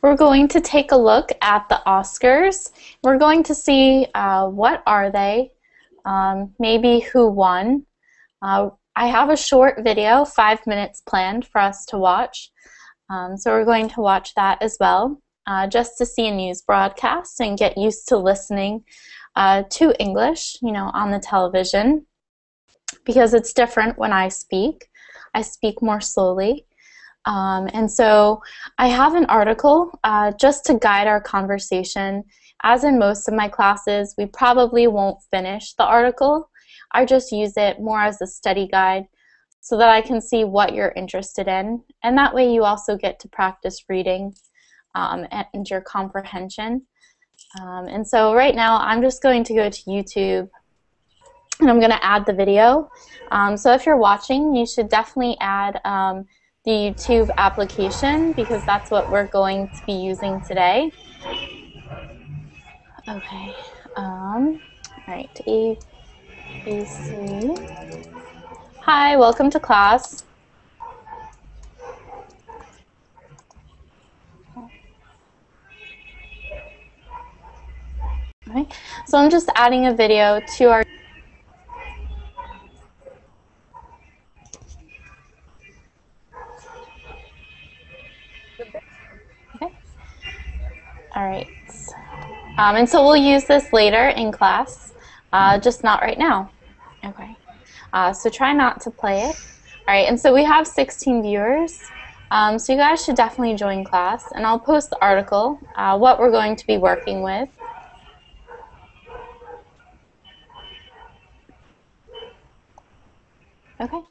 We're going to take a look at the Oscars. We're going to see what are they, maybe who won. I have a short video, 5 minutes planned for us to watch. So we're going to watch that as well, just to see a news broadcast and get used to listening to English, on the television, because it's different when I speak. I speak more slowly. And so I have an article just to guide our conversation. As in most of my classes, we probably won't finish the article. I just use it more as a study guide so that I can see what you're interested in. And that way you also get to practice reading and your comprehension. And so right now I'm just going to go to YouTube and I'm going to add the video. So if you're watching, you should definitely add the YouTube application, because that's what we're going to be using today. Okay. All right. ABC. Hi, welcome to class. Okay. So I'm just adding a video to our All right, and so we'll use this later in class, just not right now. Okay, so try not to play it. All right, and so we have 16 viewers, so you guys should definitely join class, and I'll post the article, what we're going to be working with. Okay,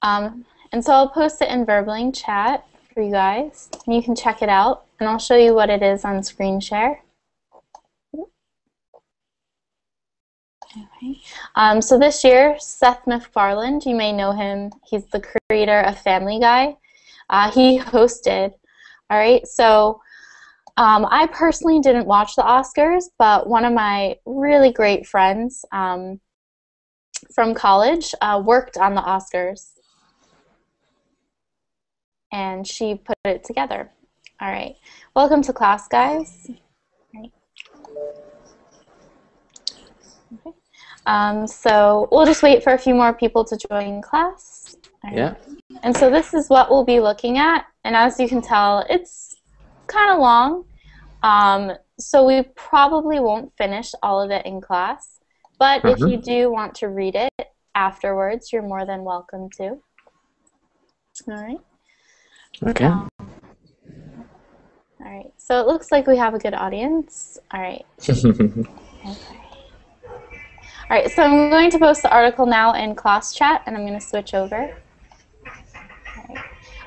and so I'll post it in Verbling chat for you guys, and you can check it out. And I'll show you what it is on screen share. Okay. So this year, Seth MacFarlane, you may know him. He's the creator of Family Guy. He hosted. All right. So I personally didn't watch the Oscars, but one of my really great friends from college worked on the Oscars, and she put it together. All right, welcome to class, guys. All right. Okay. So we'll just wait for a few more people to join class. All right. Yeah. And so this is what we'll be looking at, and as you can tell, it's kind of long. So we probably won't finish all of it in class, but if you do want to read it afterwards, you're more than welcome to. All right. Okay. All right, so it looks like we have a good audience. All right. Okay. All right, so I'm going to post the article now in class chat, and I'm going to switch over.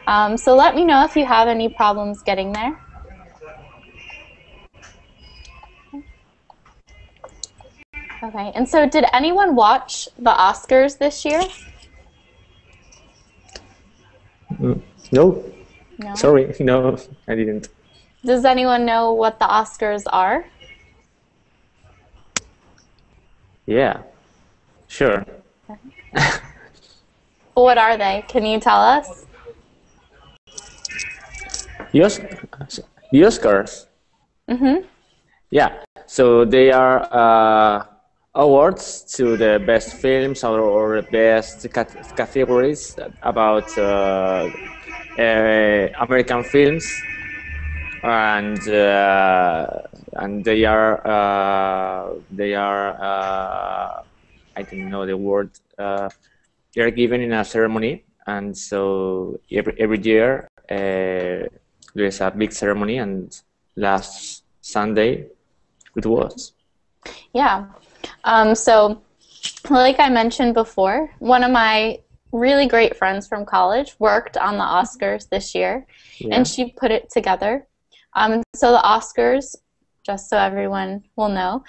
All right. So let me know if you have any problems getting there. Okay, and so did anyone watch the Oscars this year? No. No? Sorry, no, I didn't. Does anyone know what the Oscars are? Yeah, sure. What are they? Can you tell us? The Oscars. Mm-hmm. Yeah, so they are awards to the best films or best categories about American films, and they are I don't know the word. They are given in a ceremony, and so every year there's a big ceremony, and last Sunday it was. Yeah. So like I mentioned before, one of my really great friends from college worked on the Oscars this year, and she put it together. So the Oscars, just so everyone will know,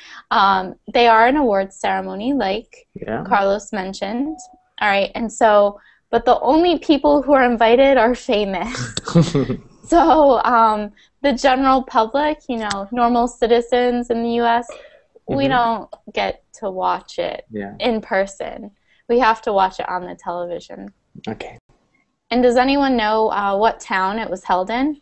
they are an awards ceremony, like Carlos mentioned. All right, and so, but the only people who are invited are famous. So the general public, normal citizens in the U.S., we don't get to watch it in person. We have to watch it on the television. Okay. And does anyone know what town it was held in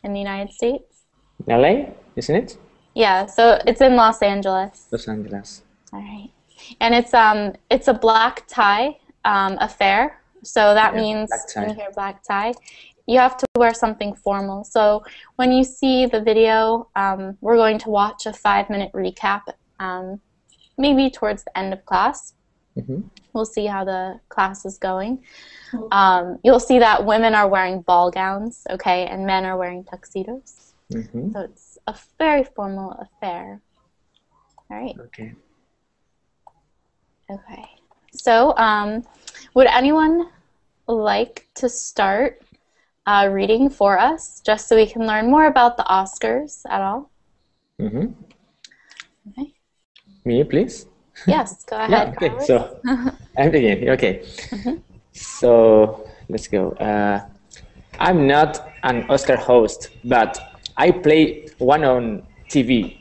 the United States? LA, isn't it? Yeah, so it's in Los Angeles. Los Angeles. All right. And it's a black tie affair. So that means when you hear black tie, you have to wear something formal. So when you see the video, we're going to watch a 5-minute recap, maybe towards the end of class. We'll see how the class is going. You'll see that women are wearing ball gowns, okay, and men are wearing tuxedos. So it's a very formal affair. All right. Okay. Okay. So would anyone like to start reading for us, just so we can learn more about the Oscars at all? Okay. Me, please? Yes, go ahead. Yeah, okay, so I'm beginning. Okay. So let's go. I'm not an Oscar host, but I play one on TV.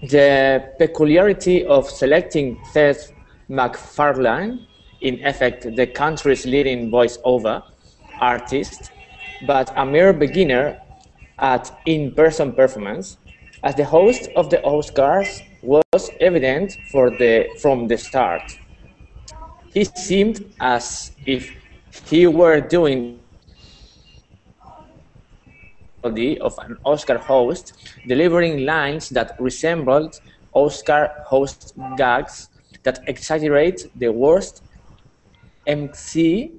The peculiarity of selecting Seth MacFarlane, in effect, the country's leading voice-over artist, but a mere beginner at in-person performance, as the host of the Oscars was evident from the start. He seemed as if he were doing of an Oscar host, delivering lines that resembled Oscar host gags that exaggerate the worst MC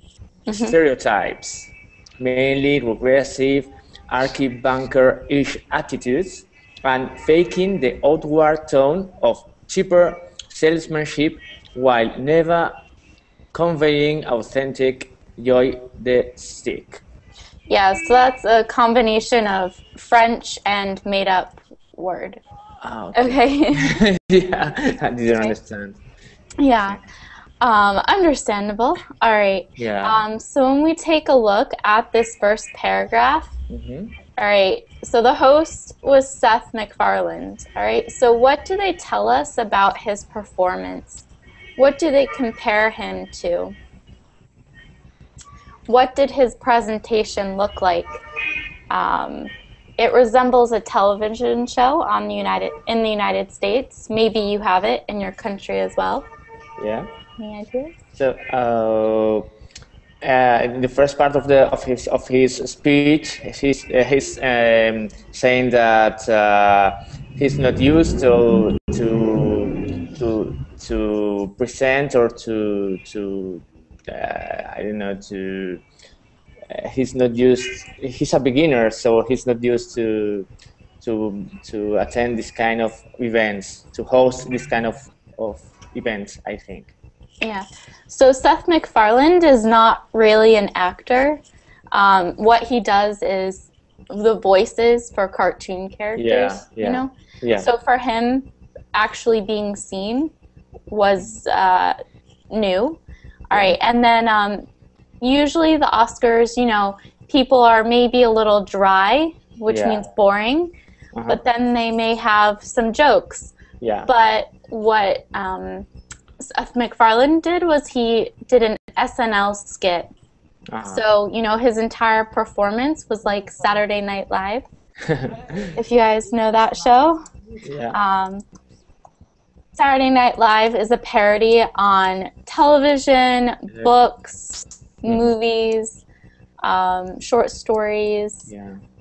stereotypes, mainly regressive, archie-bunker-ish attitudes, and faking the outward tone of cheaper salesmanship while never conveying authentic joy the stick. Yeah, so that's a combination of French and made-up word. Oh, okay. Yeah, I didn't understand. Yeah, understandable. All right. Yeah. So when we take a look at this first paragraph, all right, so the host was Seth MacFarlane. All right, so what do they tell us about his performance? What do they compare him to? What did his presentation look like? It resembles a television show in the United States. Maybe you have it in your country as well. Yeah. Any ideas? So, in the first part of his speech, he's saying that he's not used to present or to I don't know, he's not used. He's a beginner, so he's not used to attend this kind of events, to host this kind of events, I think. Yeah. So Seth MacFarlane is not really an actor. What he does is the voices for cartoon characters. You know. Yeah. So for him, actually being seen was new. All right, and then usually the Oscars, you know, people are maybe a little dry, which means boring, but then they may have some jokes. Yeah. But what Seth MacFarlane did was he did an SNL skit. So, you know, his entire performance was like Saturday Night Live, if you guys know that show. Yeah. Saturday Night Live is a parody on television, books, movies, short stories,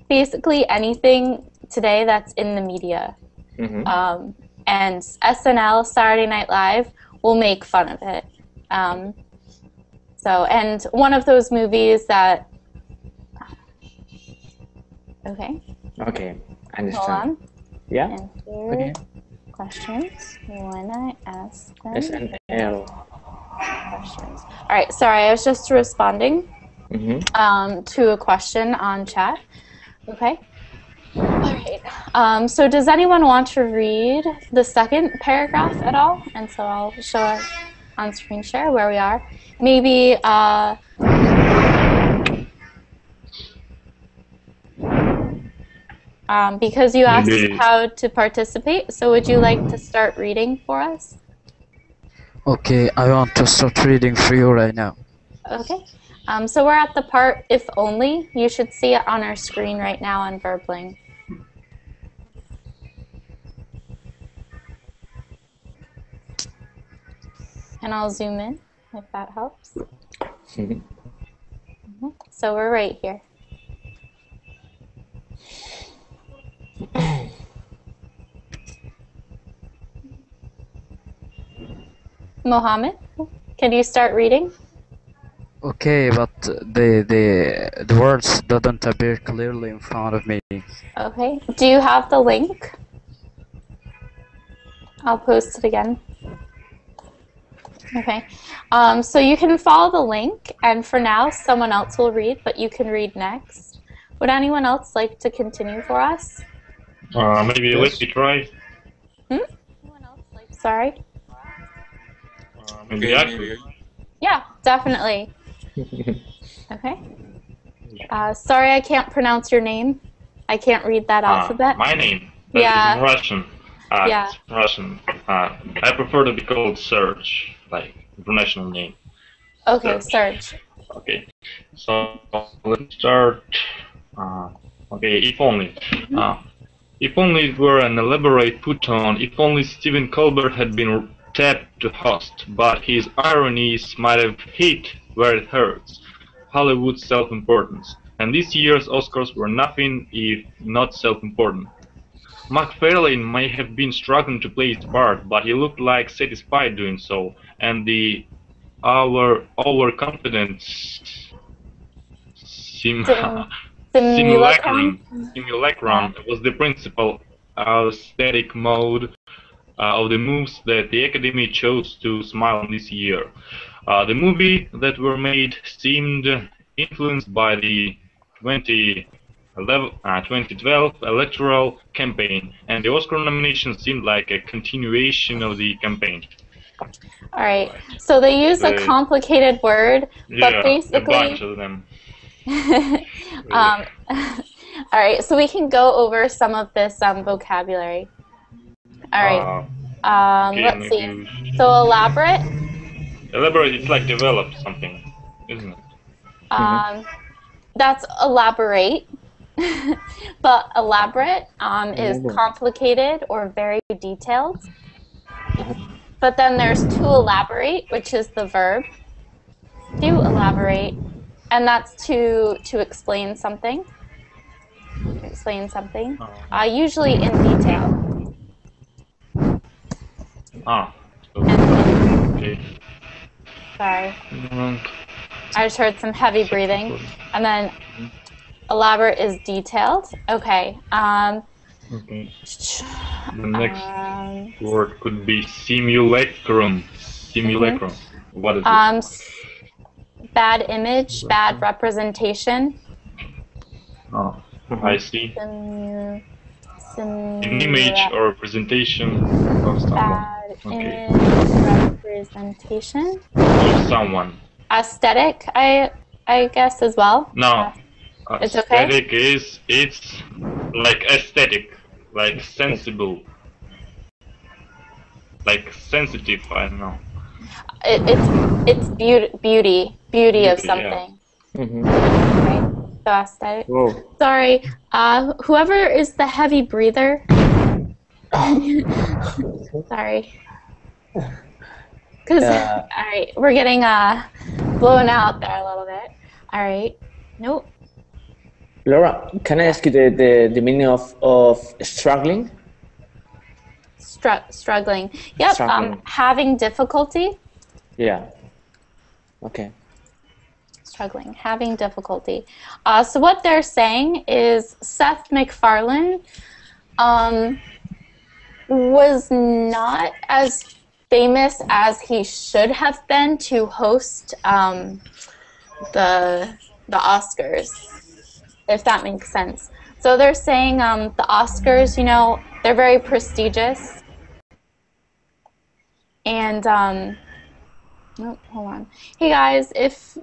basically anything today that's in the media. And SNL, Saturday Night Live, will make fun of it. And one of those movies that... Okay. Okay, I understand. Hold on. Yeah. Okay. Questions when I ask them. SNL. Questions. All right, sorry, I was just responding to a question on chat. Okay. All right. So does anyone want to read the second paragraph at all? And so I'll show on screen share where we are. Maybe because you asked Maybe. how to participate. So would you like to start reading for us? Okay, I want to start reading for you right now. Okay. So we're at the part if only. You should see it on our screen right now on Verbling. And I'll zoom in if that helps. So we're right here. Mohammed, can you start reading? Okay, but the words didn't appear clearly in front of me. Okay. Do you have the link? I'll post it again. Okay. So you can follow the link, and for now, someone else will read, but you can read next. Would anyone else like to continue for us? Maybe let me try. Anyone else like? Sorry. Maybe actually. Yeah, definitely. Okay. Sorry, I can't pronounce your name. I can't read that alphabet. My name. That Yeah. is in Russian. Yeah. It's Russian. I prefer to be called Serge, like international name. Okay, Serge. Okay. So let's start. Okay, if only. If only it were an elaborate put-on, if only Stephen Colbert had been tapped to host, but his ironies might have hit where it hurts, Hollywood's self-importance. And this year's Oscars were nothing if not self-important. MacFarlane may have been struggling to play his part, but he looked like satisfied doing so, and the overconfident simulacrum was the principal aesthetic mode of the moves that the Academy chose to smile on this year. The movies that were made seemed influenced by the 2012 electoral campaign, and the Oscar nomination seemed like a continuation of the campain. All right. So they use a complicated word, but basically a bunch of them. All right. So we can go over some of this vocabulary. All right. Okay, let's see. So elaborate. Elaborate, it's like develop something, isn't it? That's elaborate. But elaborate is complicated or very detailed. But then there's to elaborate, which is the verb. To elaborate, and that's to explain something. Explain something, usually in detail. Okay. Sorry. I just heard some heavy breathing. And then elaborate is detailed. Okay. Okay. The next word could be simulacrum. Simulacrum. What is it? Bad image, bad representation. I see. An image or representation of someone. Image representation. Of someone. Aesthetic, I guess as well. No. It's okay. Aesthetic it's like aesthetic, like sensible, like sensitive. I don't know. It's beauty of something. Yeah. Right? So aesthetic. Whoa. Sorry, whoever is the heavy breather. Sorry. Because all right, we're getting blown out there a little bit. All right. Nope. Laura, can I ask you the meaning of struggling? Struggling. Yep. Struggling. Having difficulty. Yeah. Okay. Struggling, having difficulty. So what they're saying is Seth MacFarlane was not as famous as he should have been to host the Oscars, if that makes sense. So they're saying the Oscars, you know, they're very prestigious. And, oh, hold on. Hey guys, if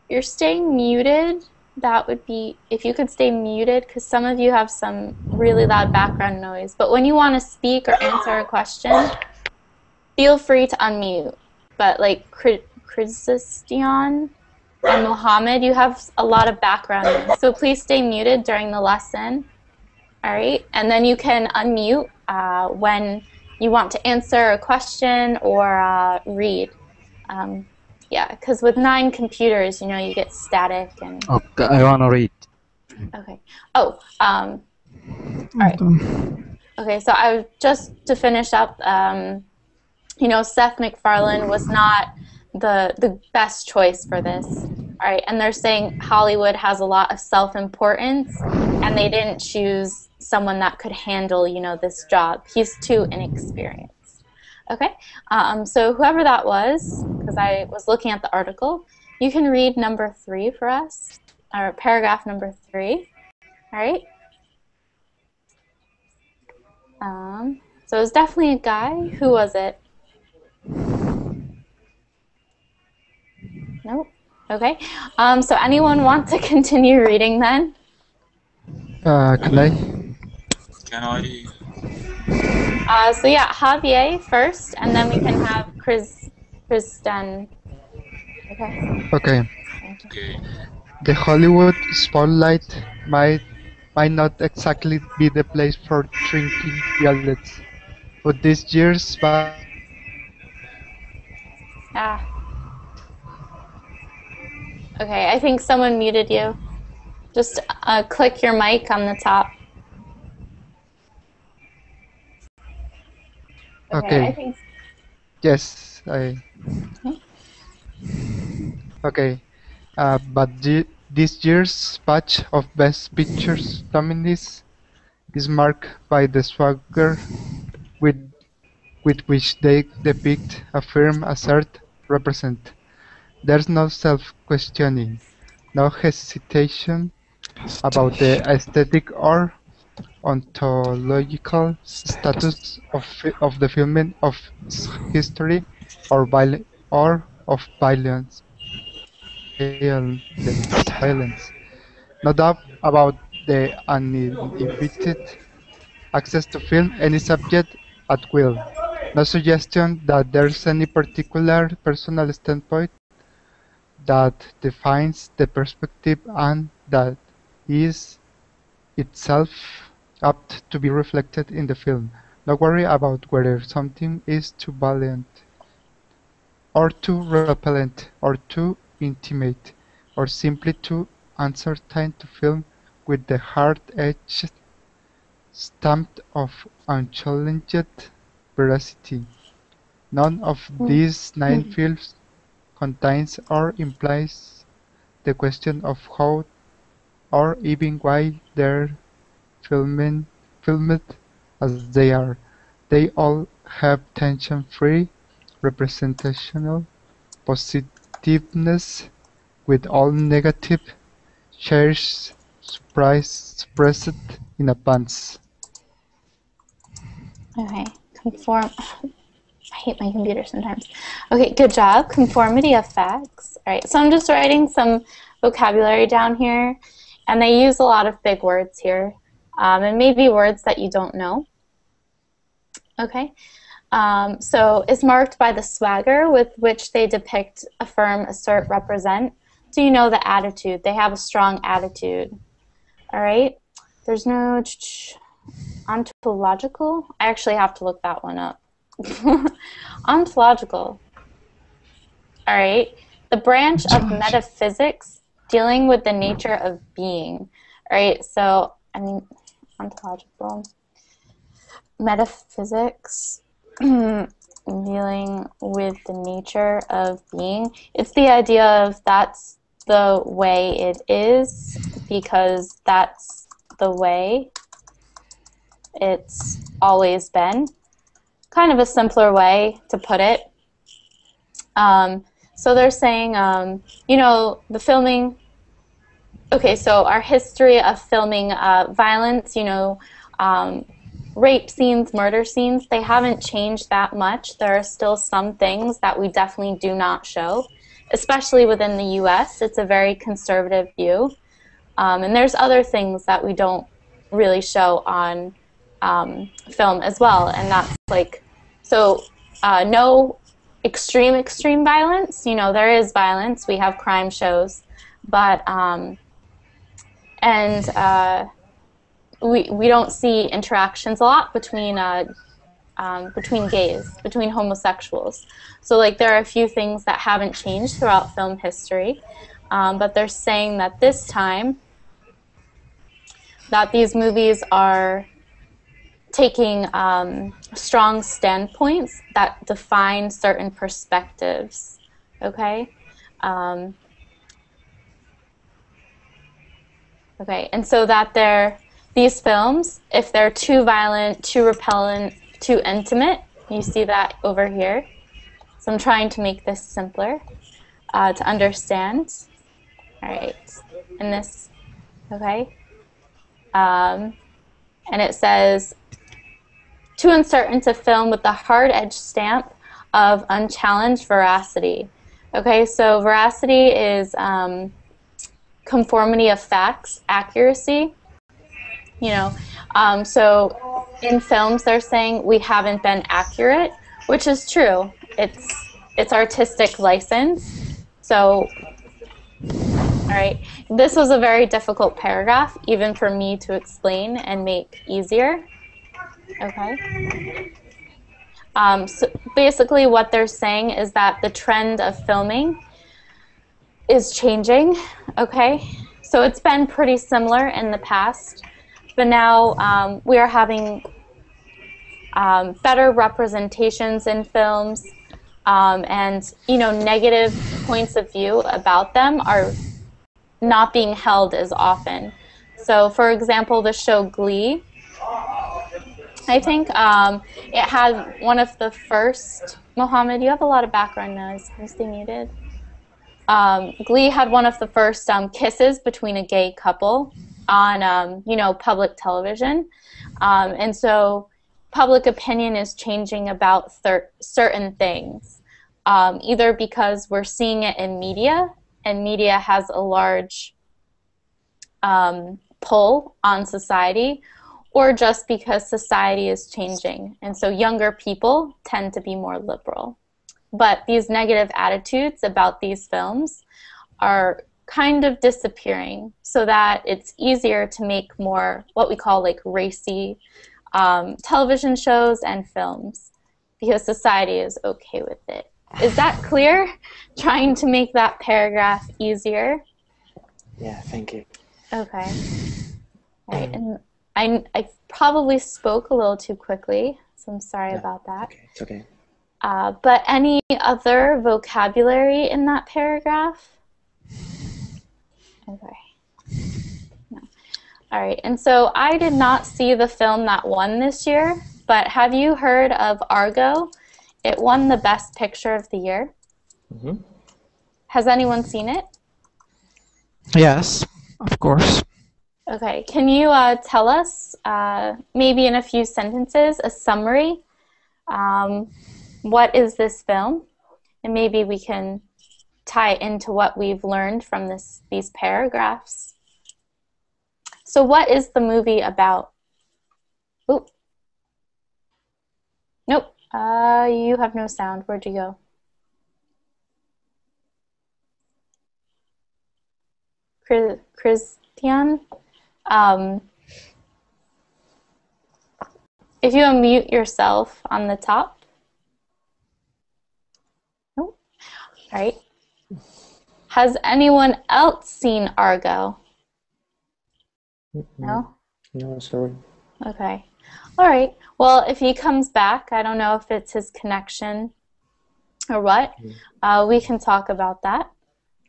you're staying muted, that would be if you could stay muted, because some of you have some really loud background noise. But when you want to speak or answer a question, feel free to unmute. But like Christian and Mohammed, you have a lot of background noise. So please stay muted during the lesson. All right? And then you can unmute when you want to answer a question or read. Yeah, because with 9 computers, you know, you get static and... Okay, I wanna read. Okay. Oh, all right. Okay, so I just to finish up, you know, Seth MacFarlane was not the best choice for this. All right, and they're saying Hollywood has a lot of self-importance, and they didn't choose someone that could handle, you know, this job. He's too inexperienced. Okay, so whoever that was, because I was looking at the article, you can read number 3 for us, or paragraph number 3. All right. So it was definitely a guy. Who was it? Nope. Okay. So anyone want to continue reading then? Can I? So yeah, Javier first, and then we can have Kristen. Okay. Okay. The Hollywood spotlight might not exactly be the place for drinking violets, but this year's Okay, I think someone muted you. Just click your mic on the top. Okay. I think... Yes, Okay. But this year's batch of Best Pictures nominees is marked by the swagger with which they depict, affirm, assert, represent. There's no self-questioning, no hesitation about the aesthetic or ontological status of the filming of history or of violence. No doubt about the uninhibited access to film any subject at will. No suggestion that there's any particular personal standpoint that defines the perspective and that is itself apt to be reflected in the film. No worry about whether something is too violent, or too repellent, or too intimate, or simply too uncertain to film with the hard-edged stamp of unchallenged veracity. None of these 9 films contains or implies the question of how or even why they're filmed as they are. They all have tension-free representational positiveness, with all negative shares suppressed in advance. Okay, conform. I hate my computer sometimes. Okay, good job. Conformity of facts. All right, so I'm just writing some vocabulary down here, and they use a lot of big words here, and maybe words that you don't know. Okay, so it's marked by the swagger with which they depict, affirm, assert, represent. So you know the attitude. They have a strong attitude. All right, there's no ontological. I actually have to look that one up. Ontological. All right, the branch of metaphysics dealing with the nature of being. All right, so I mean, ontological metaphysics dealing with the nature of being. It's the idea of that's the way it is because that's the way it's always been. Kind of a simpler way to put it. So they're saying, you know, the filming. Okay, so our history of filming violence, you know, rape scenes, murder scenes, they haven't changed that much. There are still some things that we definitely do not show, especially within the US. It's a very conservative view. And there's other things that we don't really show on film as well, and that's like, so no extreme violence. You know, there is violence. We have crime shows, but we don't see interactions a lot between gays, between homosexuals. So like there are a few things that haven't changed throughout film history, but they're saying that this time that these movies are taking strong standpoints that define certain perspectives, okay? Okay, and so that these films, if they're too violent, too repellent, too intimate, you see that over here. So I'm trying to make this simpler to understand. All right, and this, okay? And it says, to insert into film with the hard-edged stamp of unchallenged veracity. Okay, so veracity is conformity of facts, accuracy. You know, so in films they're saying we haven't been accurate, which is true. It's artistic license. So, all right, this was a very difficult paragraph, even for me to explain and make easier. Okay. So basically what they're saying is that the trend of filming is changing, okay? So it's been pretty similar in the past, but now we are having better representations in films, and, you know, negative points of view about them are not being held as often. So, for example, the show Glee, I think it had one of the first, Mohammed, you have a lot of background noise. Can you stay muted? Glee had one of the first kisses between a gay couple on, you know, public television. And so public opinion is changing about certain things, either because we're seeing it in media, and media has a large pull on society, or just because society is changing. And so younger people tend to be more liberal. But these negative attitudes about these films are kind of disappearing, so that it's easier to make more what we call like racy television shows and films, because society is okay with it. Is that clear? Trying to make that paragraph easier? Yeah, thank you. Okay. All right, and I probably spoke a little too quickly, so I'm sorry about that. Okay, it's okay. But any other vocabulary in that paragraph? Okay. No. All right, and so I did not see the film that won this year, but have you heard of Argo? It won the Best Picture of the year. Mm-hmm. Has anyone seen it? Yes, of course. Okay, can you tell us, maybe in a few sentences, a summary? What is this film? And maybe we can tie it into what we've learned from these paragraphs. So what is the movie about? Ooh. Nope, you have no sound. Where'd you go? Christian? If you unmute yourself on the top. Oh, all right. Has anyone else seen Argo? No? No, sorry. Okay. All right. Well, if he comes back, I don't know if it's his connection or what. We can talk about that.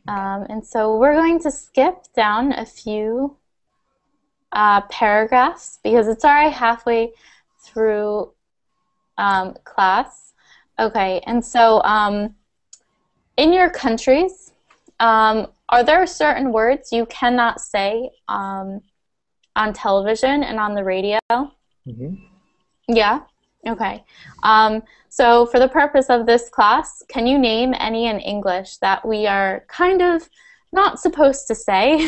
And so we're going to skip down a few paragraphs because it's already halfway through class. Okay, and so in your countries, are there certain words you cannot say on television and on the radio? Mm-hmm. Yeah? Okay. So for the purpose of this class, can you name any in English that we are kind of not supposed to say?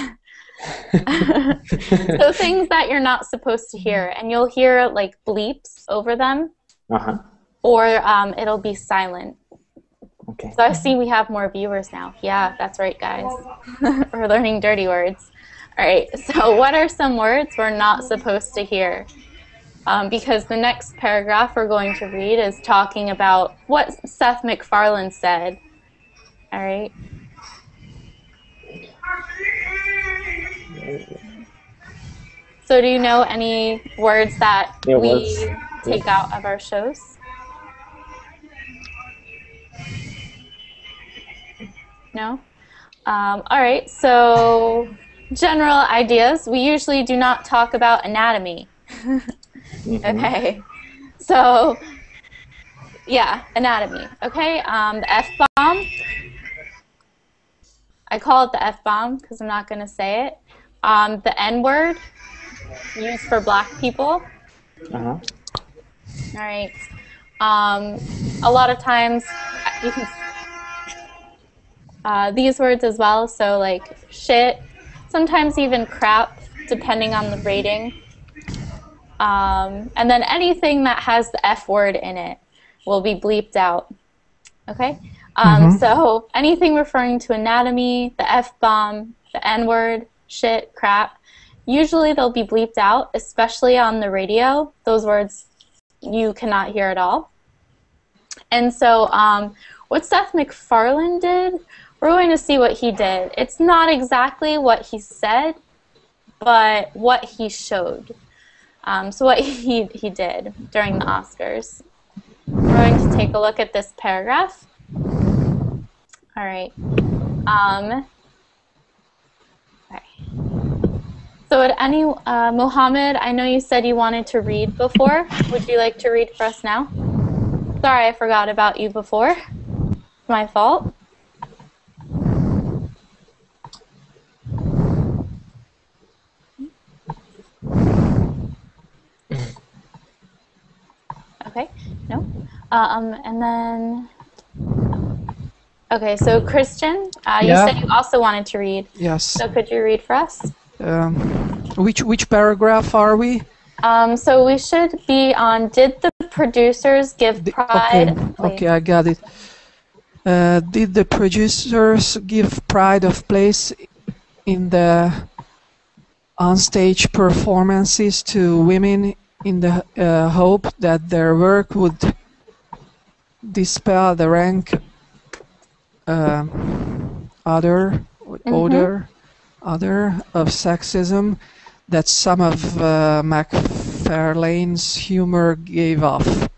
So things that you're not supposed to hear, and you'll hear like bleeps over them, or it'll be silent. Okay. So I see we have more viewers now. Yeah, that's right, guys. We're learning dirty words. All right, so what are some words we're not supposed to hear? Because the next paragraph we're going to read is talking about what Seth MacFarlane said. All right. So do you know any words that we take out of our shows? No? All right, so general ideas. We usually do not talk about anatomy. Okay, so yeah, anatomy. Okay, the F-bomb. I call it the F-bomb because I'm not going to say it. The N-word, used for black people. All right. A lot of times you can these words as well, so like shit, sometimes even crap, depending on the rating. And then anything that has the F word in it will be bleeped out. Okay? So anything referring to anatomy, the F-bomb, the N-word, shit, crap, usually they'll be bleeped out, especially on the radio. Those words you cannot hear at all. And so what Seth MacFarlane did, we're going to see what he did. It's not exactly what he said, but what he showed. So what he did during the Oscars. We're going to take a look at this paragraph. All right. Okay. So would Mohammed, I know you said you wanted to read before. Would you like to read for us now? Sorry, I forgot about you before. It's my fault. Okay, no. And then, okay, so Christian, you said you also wanted to read. Yes. So could you read for us? Which paragraph are we? So we should be on, did the producers give pride? Okay, I got it. Did the producers give pride of place in the onstage performances to women in the hope that their work would dispel the rank odor of sexism that some of MacFarlane's humor gave off?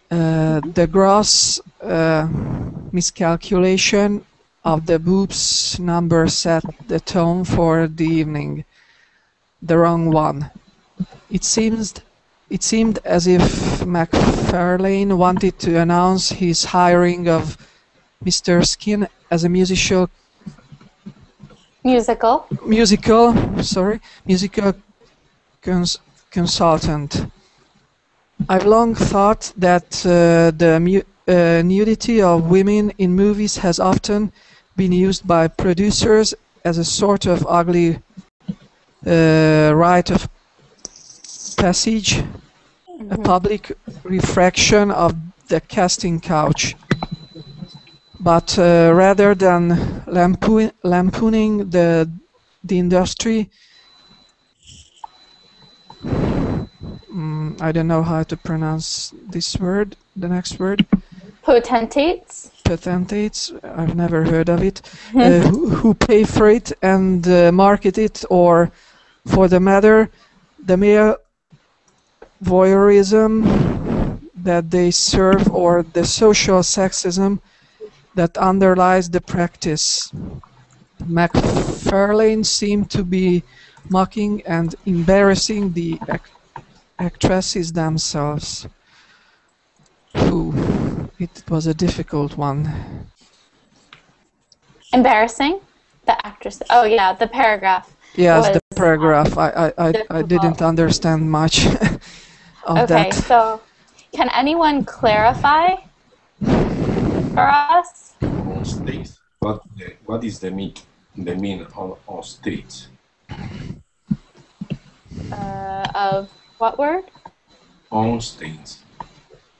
The gross miscalculation of the boobs number set the tone for the evening. The wrong one. It seemed as if MacFarlane wanted to announce his hiring of Mr. Skin as a musical consultant. I've long thought that the nudity of women in movies has often been used by producers as a sort of ugly rite of passage, a public refraction of the casting couch. But rather than lampooning the industry, I don't know how to pronounce this word, the next word. Potentates? Potentates, I've never heard of it. Who pay for it and market it, or for the matter, the mere voyeurism that they serve, or the social sexism that underlies the practice. MacFarlane seemed to be mocking and embarrassing the actresses themselves. It was a difficult one. Embarrassing? The actress. Oh yeah, the paragraph. Yes, the paragraph. I didn't understand much of that. Okay, so can anyone clarify for us? What is the meat? the mean on stage. Of what word? On stage.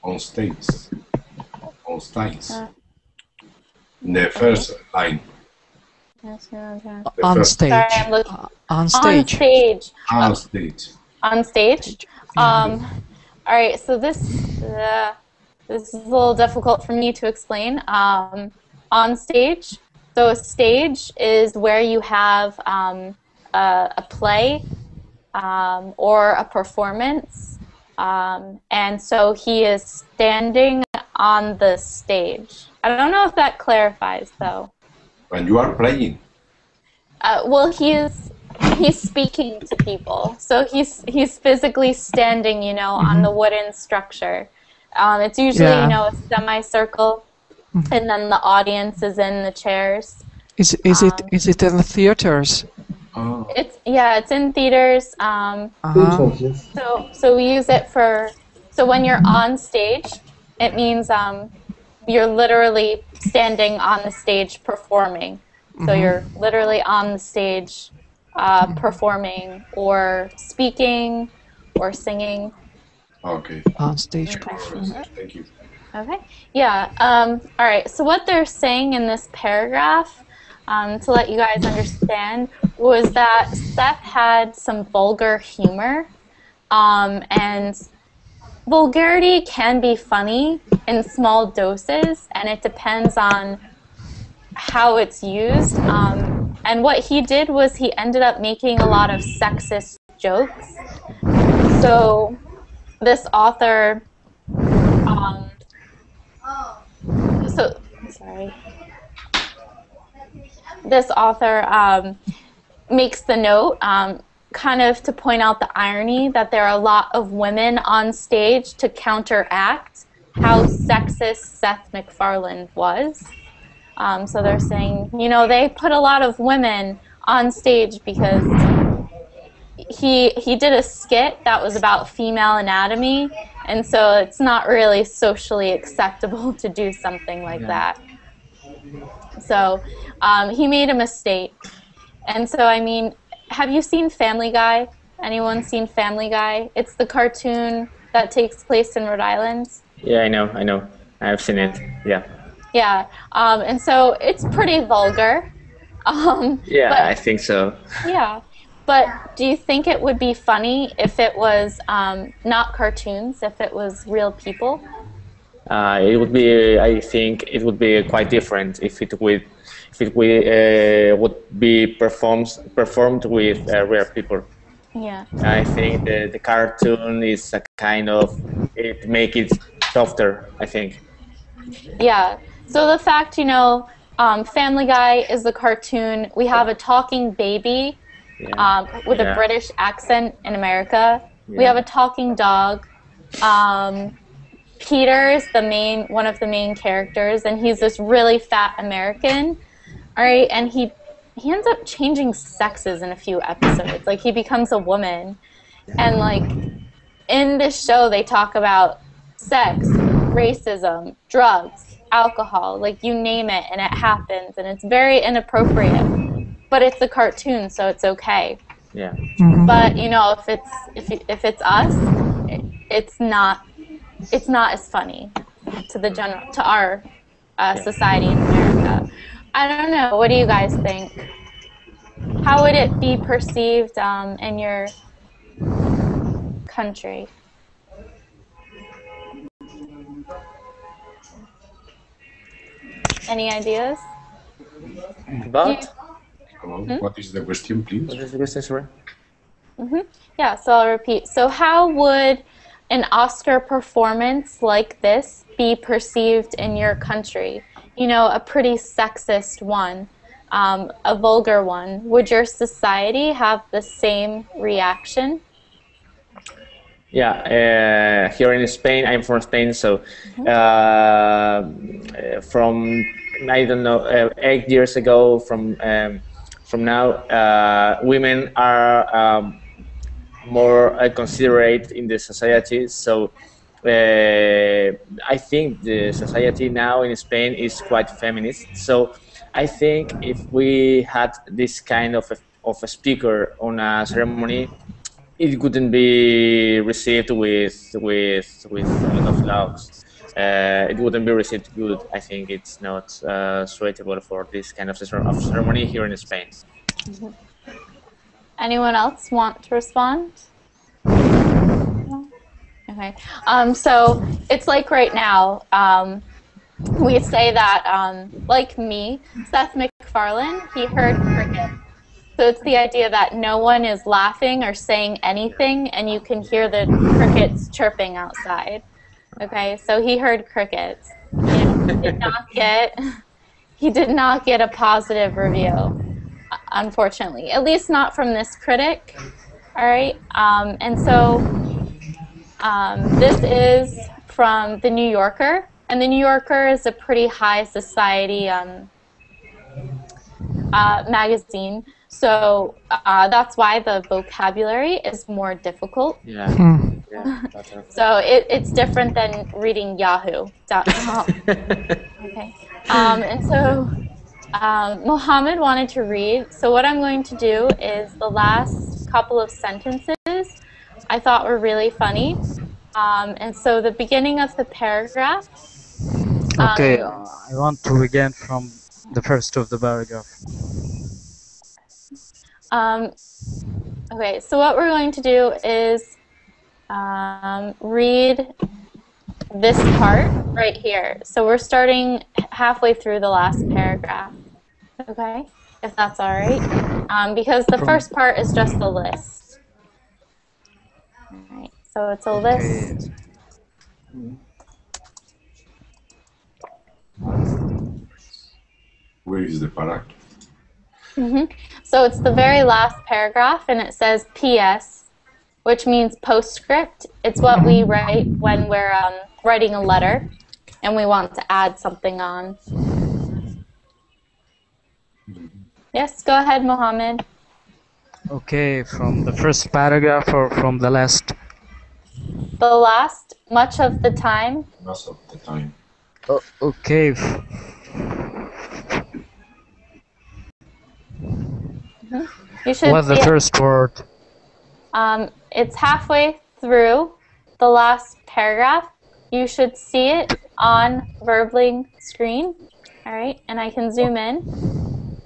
On stage. On stage. The first line. Yes, no, okay. On first- stage. Sorry, I'm looking. On On stage. stage. On stage. On stage. All right. So this is a little difficult for me to explain. On stage. So a stage is where you have a play or a performance, and so he is standing on the stage. I don't know if that clarifies, though. When you are playing. Well, he's speaking to people, so he's physically standing, you know, on the wooden structure. It's usually, Yeah. you know, a semicircle, and then the audience is in the chairs. Is it in the theaters? Oh. It's in theaters. Uh-huh. So we use it for, so when you're on stage, it means you're literally standing on the stage performing. So you're literally on the stage performing or speaking or singing. Okay. On stage performance. Thank you. Okay. Yeah. All right. So what they're saying in this paragraph, to let you guys understand, was that Seth had some vulgar humor, and vulgarity can be funny in small doses, and it depends on how it's used. And what he did was he ended up making a lot of sexist jokes. So this author, this author makes the note kind of to point out the irony that there are a lot of women on stage to counteract how sexist Seth MacFarlane was. So they're saying, you know, they put a lot of women on stage because he did a skit that was about female anatomy, and so it's not really socially acceptable to do something like that. So he made a mistake. And so, I mean, have you seen Family Guy? Anyone seen Family Guy? It's the cartoon that takes place in Rhode Island. Yeah, I know. I've seen it. Yeah. Yeah, and so it's pretty vulgar. Yeah, but, I think so. Yeah, but do you think it would be funny if it was not cartoons, if it was real people? It would be. I think it would be quite different if it would be performed with real people. Yeah. I think the cartoon is a kind of, it make it softer, I think. Yeah. So the fact, you know, Family Guy is the cartoon. We have a talking baby with a British accent in America. We have a talking dog. Peter is one of the main characters, and he's this really fat American. All right, and he ends up changing sexes in a few episodes. Like, he becomes a woman. And, like, in this show, they talk about sex, racism, drugs, alcohol, like, you name it, and it happens. And it's very inappropriate. But it's a cartoon, so it's okay. Yeah. But, you know, if it's us, it's not as funny to our society in America. I don't know. What do you guys think? How would it be perceived in your country? Any ideas? But What is the question, please? what is the question, sorry? Yeah, so I'll repeat. So how would an Oscar performance like this be perceived in your country? You know, a pretty sexist one, a vulgar one. Would your society have the same reaction? Yeah, here in Spain, I'm from Spain, so from, I don't know, 8 years ago, from now, women are more considerate in the society. So I think the society now in Spain is quite feminist. So I think if we had this kind of a speaker on a ceremony, it wouldn't be received with a lot of laughs. It wouldn't be received good. I think it's not suitable for this kind of ceremony here in Spain. Anyone else want to respond? No? Okay. So it's like right now, we say that, like me, Seth MacFarlane, he heard crickets. So it's the idea that no one is laughing or saying anything, and you can hear the crickets chirping outside. Okay, so he heard crickets. He did not get a positive review, unfortunately. At least not from this critic. All right, and so this is from The New Yorker, and The New Yorker is a pretty high society magazine. So that's why the vocabulary is more difficult. Yeah. So it's different than reading Yahoo.com. Okay. And so Mohammed wanted to read. So what I'm going to do is the last couple of sentences I thought were really funny. And so the beginning of the paragraph. Okay, I want to begin from the first of the paragraph. Okay, so what we're going to do is read this part right here. So we're starting halfway through the last paragraph, okay, if that's all right, because the first part is just the list. All right, so it's a list. Where is the paragraph? So it's the very last paragraph, and it says PS, which means postscript. It's what we write when we're writing a letter and we want to add something on. Yes, go ahead, Mohammed. Okay, from the first paragraph or from the last? The last, much of the time. Most of the time. Okay. You should What's the first word? It's halfway through the last paragraph. You should see it on Verbling screen. All right, and I can zoom in.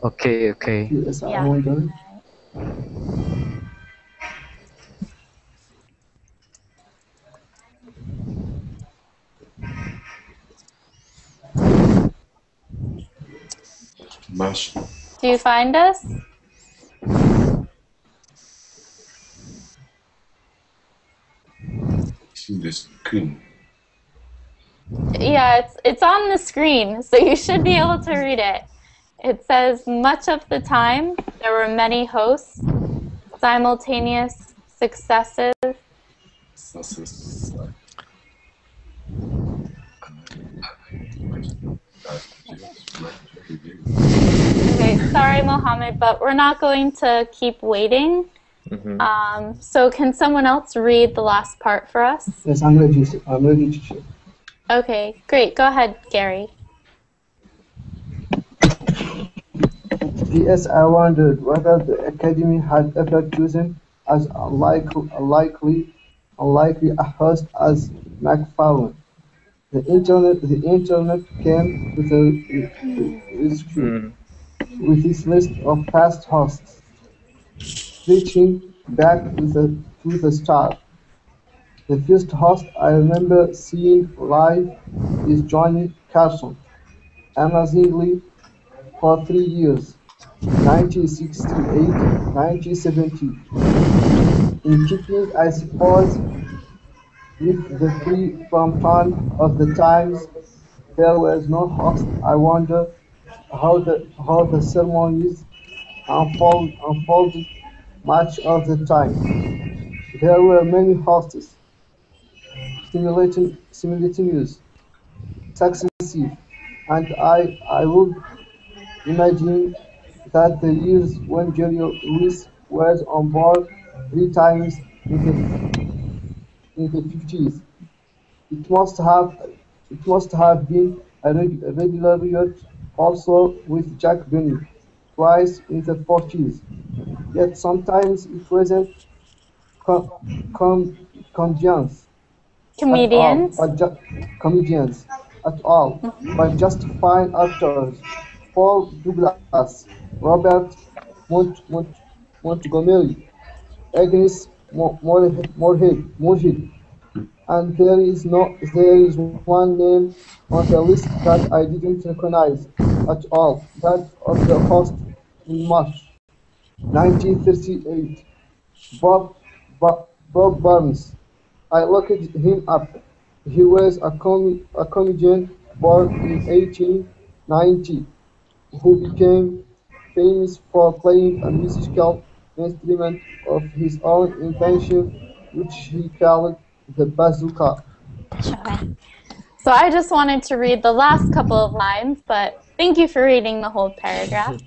Okay, okay. Yeah. Much. Do you find us? It's in the screen. Yeah, it's on the screen, so you should be able to read it. It says, much of the time, there were many hosts, simultaneous, successive. Okay, sorry, Mohammed, but we're not going to keep waiting. So can someone else read the last part for us? Yes, I'm ready to share. Okay, great. Go ahead, Gary. Yes, I wondered whether the Academy had ever chosen as unlikely a host as MacFarlane. The internet came to the rescue with its list of past hosts, reaching back to the start. The first host I remember seeing live is Johnny Carson, amazingly for 3 years, 1968-1970. In keeping, I suppose, with the free from fun of the times, there was no host. I wonder how the ceremonies unfolded much of the time. There were many hosts, simultaneous, successive, and I would imagine that the years when Jerry Lewis was on board 3 times in the 50s. It must have been a regular also with Jack Benny, twice in the 40s. Yet sometimes it wasn't co- com- comedians at all, Comedians. comedians at all, but just fine actors. Paul Douglas, Robert Montgomery, Agnes Moorehead, and there is one name on the list that I didn't recognize at all, that of the host in March 1938, Bob, Bob Burns. I looked him up. He was a comedian born in 1890 who became famous for playing a musical instrument of his own invention, which he called the bazooka. Okay. So I just wanted to read the last couple of lines, but thank you for reading the whole paragraph.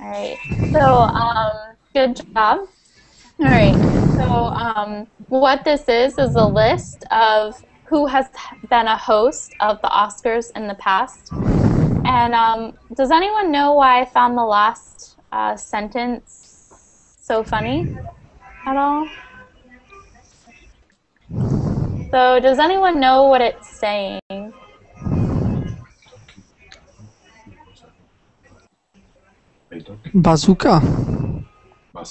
All right. So good job. All right. So what this is a list of who has been a host of the Oscars in the past. And does anyone know why I found the last sentence so funny at all? So does anyone know what it's saying? Bazooka.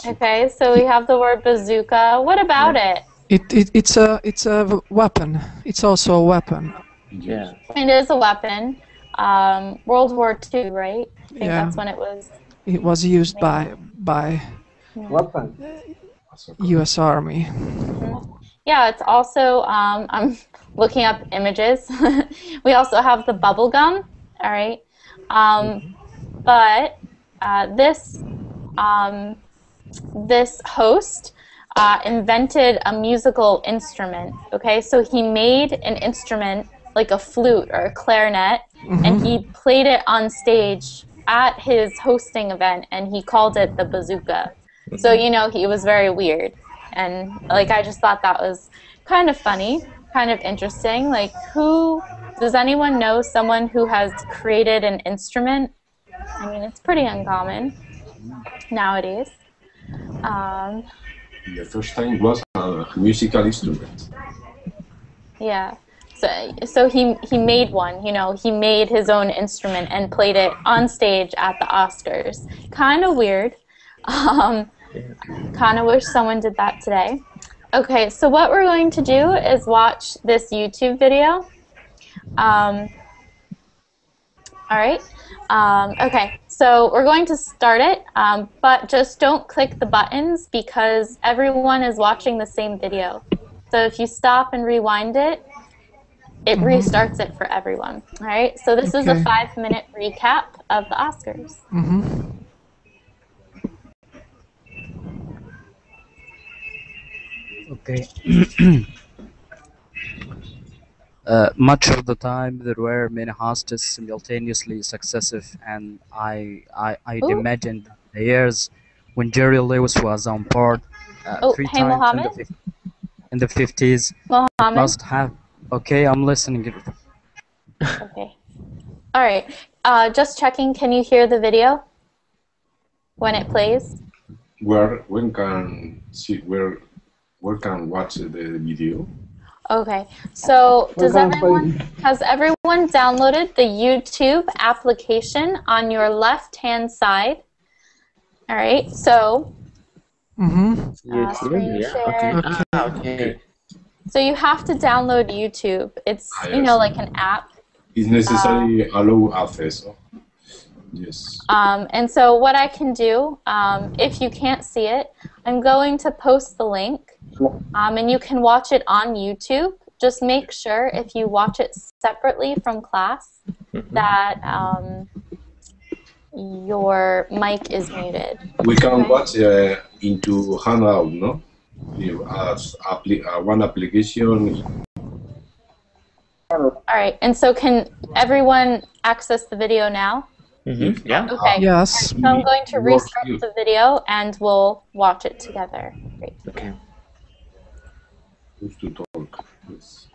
Okay, so we have the word bazooka. What about it? It's a weapon. It's also a weapon. Yeah. It is a weapon. World War II, right? I think Yeah. that's when it was. It was used by Weapon. U.S. Army. Yeah, it's also. I'm looking up images. We also have the bubble gum. All right, but this host invented a musical instrument. Okay, so he made an instrument like a flute or a clarinet, and he played it on stage at his hosting event, and he called it the bazooka. So he was very weird, and like I just thought that was kind of funny, kind of interesting. Like, who does anyone know someone who has created an instrument? I mean, it's pretty uncommon nowadays. The first time was a musical instrument. Yeah. So he made one, he made his own instrument and played it on stage at the Oscars. Kind of weird. Kind of wish someone did that today. Okay, so what we're going to do is watch this YouTube video. All right. Okay, so we're going to start it, but just don't click the buttons because everyone is watching the same video. So if you stop and rewind it, it restarts it for everyone. All right, so this is a 5-minute recap of the Oscars. Okay. Much of the time, there were many hosts simultaneously successive, and I'd imagined the years when Jerry Lewis was on board three hey, times Mohammed? in the 50s. Mohammed? Must have. Okay, I'm listening. Okay. All right. Just checking. Can you hear the video when it plays? Where can watch the video? Okay. So has everyone downloaded the YouTube application on your left-hand side? All right. So screen share. Okay. So you have to download YouTube. It's like an app. It's necessary allow access. Yes. And so what I can do, if you can't see it, I'm going to post the link, and you can watch it on YouTube. Just make sure if you watch it separately from class that your mic is muted. We can watch into Hangout, no? As one application. All right, and so can everyone access the video now? Yeah. Okay. Yes. So I'm going to restart the video and we'll watch it together. Great. Okay. Who's to talk? Yes.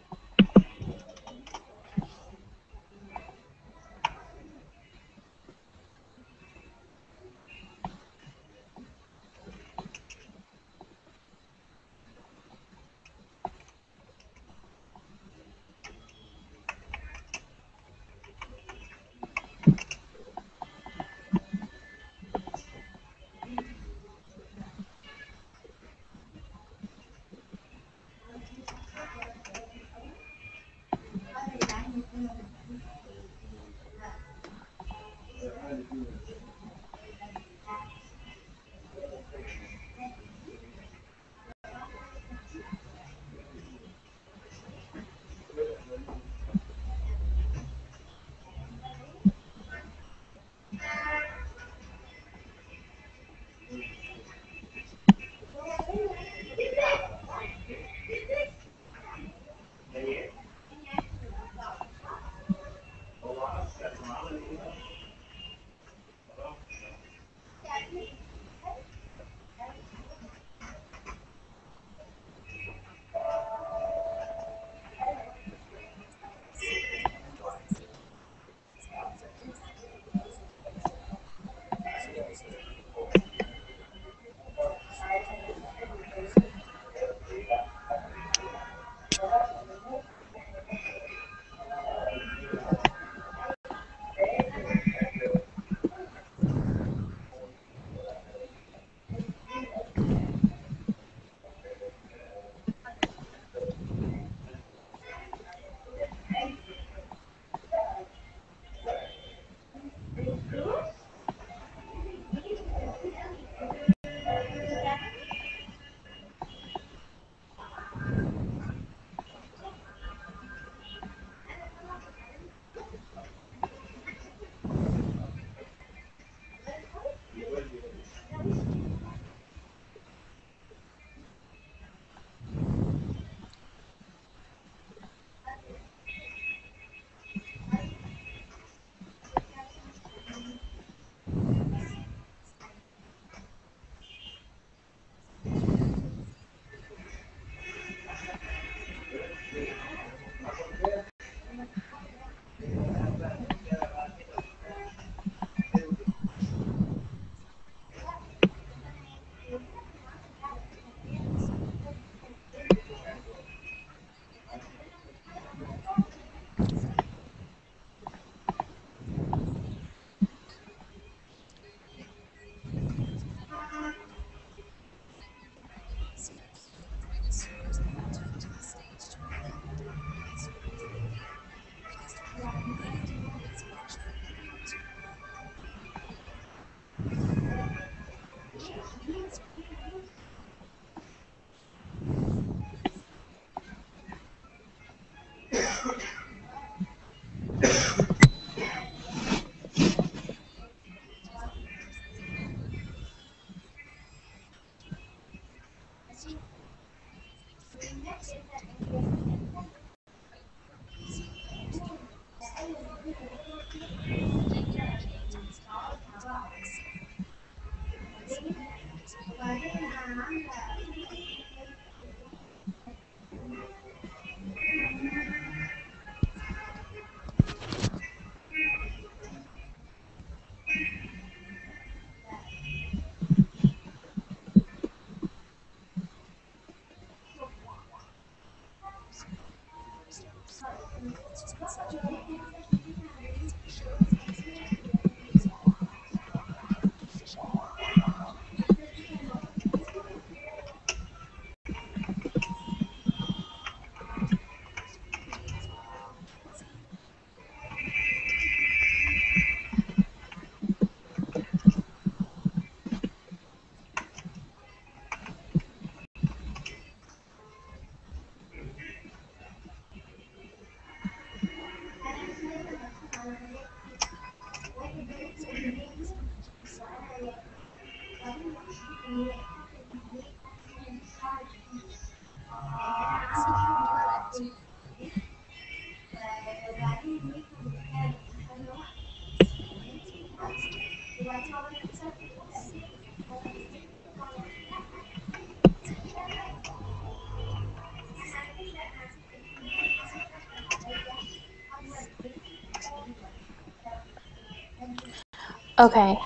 Okay.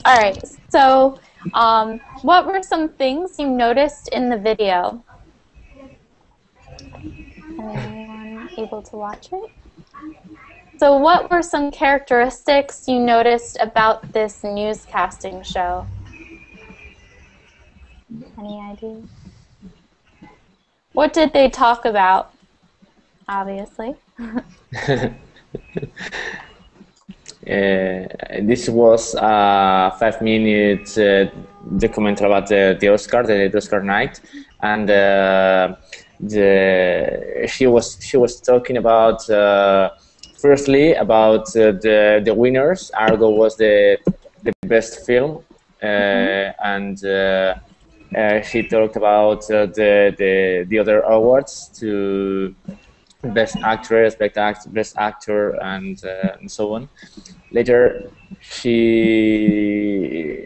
All right. So, what were some things you noticed in the video? Anyone able to watch it? So, what were some characteristics you noticed about this newscasting show? Any ideas? What did they talk about? Obviously. This was a 5-minute documentary about the Oscar night, and she was talking about firstly about the winners. Argo was the best film, and she talked about the other awards to best actress, best actor, and so on. Later, she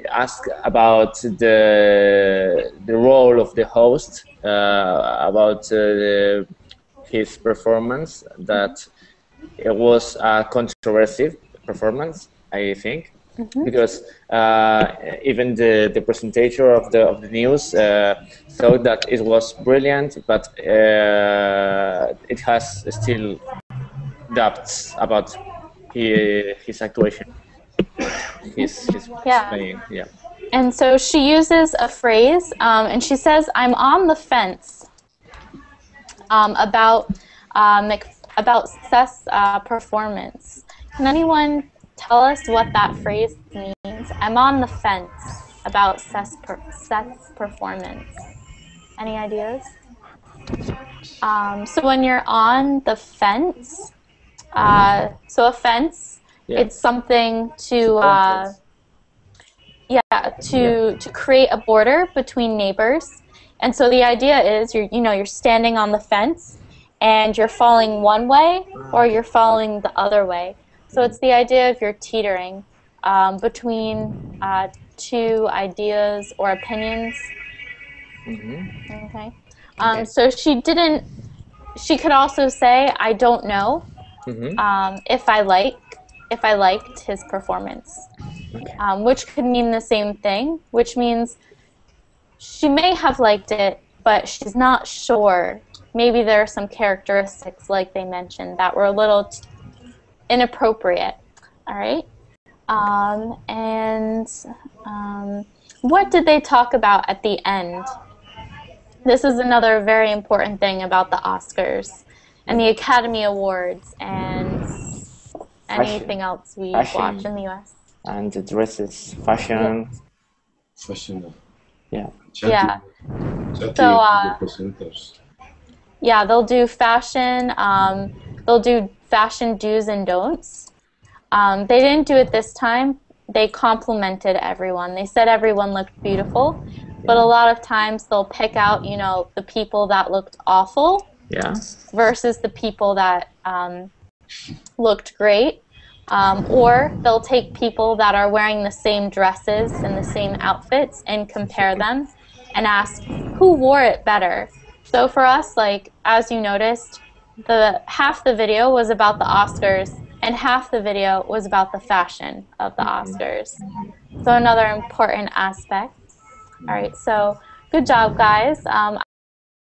asked about the role of the host, about his performance. That it was a controversial performance, I think, because even the presenter of the news thought that it was brilliant, but it has still doubts about his actuation, his playing. Yeah. And so she uses a phrase, and she says, "I'm on the fence," about Seth's performance. Can anyone tell us what that phrase means? I'm on the fence about Seth's performance. Any ideas? So when you're on the fence, so a fence, it's something to to create a border between neighbors. And so the idea is you're standing on the fence and you're falling one way or you're falling the other way. So it's the idea of you're teetering between two ideas or opinions. Okay. So she could also say, I don't know if I liked his performance, which could mean the same thing, which means she may have liked it, but she's not sure. Maybe there are some characteristics, like they mentioned, that were a little inappropriate. All right. What did they talk about at the end? This is another very important thing about the Oscars and the Academy Awards and anything else we watch in the U.S. And the dresses, fashion. Fashion. Yeah. Yeah. So, yeah, they'll do fashion. They'll do fashion do's and don'ts. They didn't do it this time. They complimented everyone. They said everyone looked beautiful, but a lot of times they'll pick out, the people that looked awful versus the people that looked great. Or they'll take people that are wearing the same dresses and the same outfits and compare them and ask who wore it better. So for us, as you noticed, half the video was about the Oscars and half the video was about the fashion of the Oscars. So another important aspect. All right, so good job, guys.